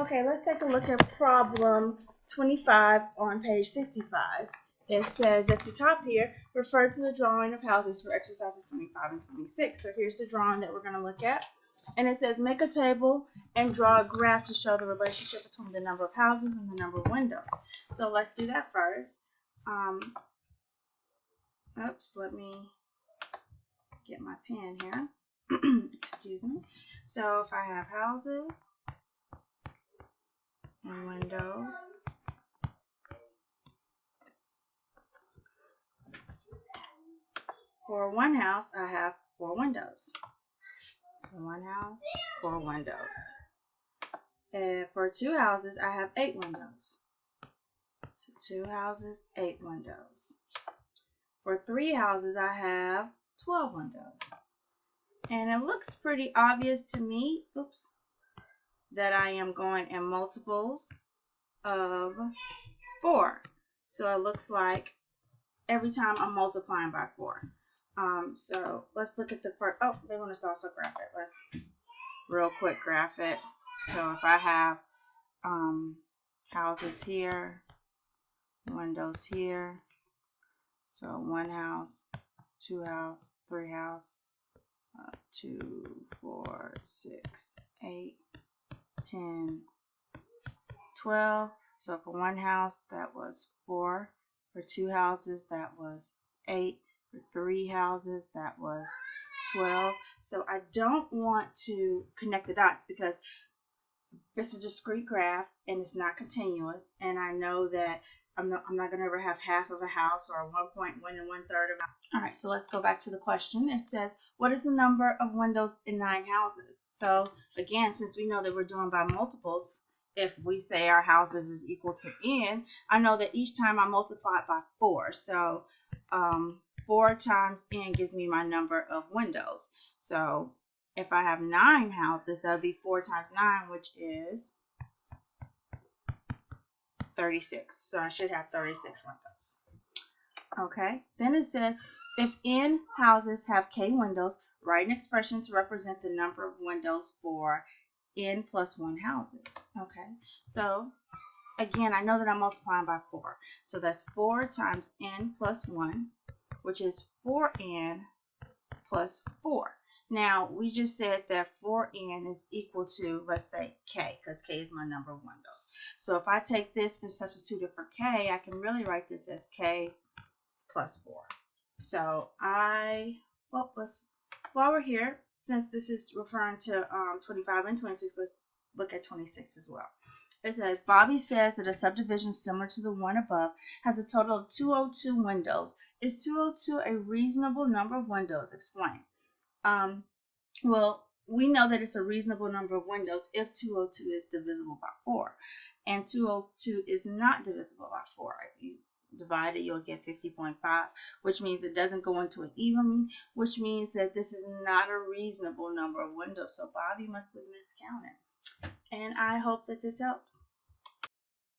Okay, let's take a look at problem 25 on page 65. It says at the top here, refer to the drawing of houses for exercises 25 and 26. So here's the drawing that we're going to look at. And it says make a table and draw a graph to show the relationship between the number of houses and the number of windows. So let's do that first. Let me get my pen here. Excuse me. So if I have houses and windows, for one house I have 4 windows. So one house, 4 windows. And for 2 houses I have 8 windows. So 2 houses, 8 windows. For 3 houses I have 12 windows. And it looks pretty obvious to me, that I am going in multiples of 4. So it looks like every time I'm multiplying by 4. So let's look at the first. Oh, they want us to also graph it. Let's real quick graph it. So if I have houses here, windows here, so 1 house, 2 house, 3 house, 2, 4, 6, 8, 10, 12. So for 1 house that was 4. For 2 houses that was 8. For 3 houses that was 12. So I don't want to connect the dots because it's a discrete graph and it's not continuous, and I know that I'm not going to ever have half of a house or 1.1 and 1/3 of a house. Alright, so let's go back to the question. It says, what is the number of windows in 9 houses? So again, since we know that we're doing by multiples, if we say our houses is equal to n, I know that each time I multiply it by 4. So 4 times n gives me my number of windows. So if I have 9 houses, that would be 4 times 9, which is 36. So I should have 36 windows. Okay, then it says, if n houses have k windows, write an expression to represent the number of windows for n plus 1 houses. Okay, so again, I know that I'm multiplying by 4. So that's 4 times n plus 1, which is 4n plus 4. Now, we just said that 4n is equal to, let's say, k, because k is my number of windows. So if I take this and substitute it for k, I can really write this as k plus 4. So while we're here, since this is referring to 25 and 26, let's look at 26 as well. It says, Bobby says that a subdivision similar to the one above has a total of 202 windows. Is 202 a reasonable number of windows? Explain. Well, we know that it's a reasonable number of windows if 202 is divisible by 4. And 202 is not divisible by 4. If you divide it, you'll get 50.5, which means it doesn't go into it evenly, which means that this is not a reasonable number of windows. So Bobby must have miscounted. And I hope that this helps.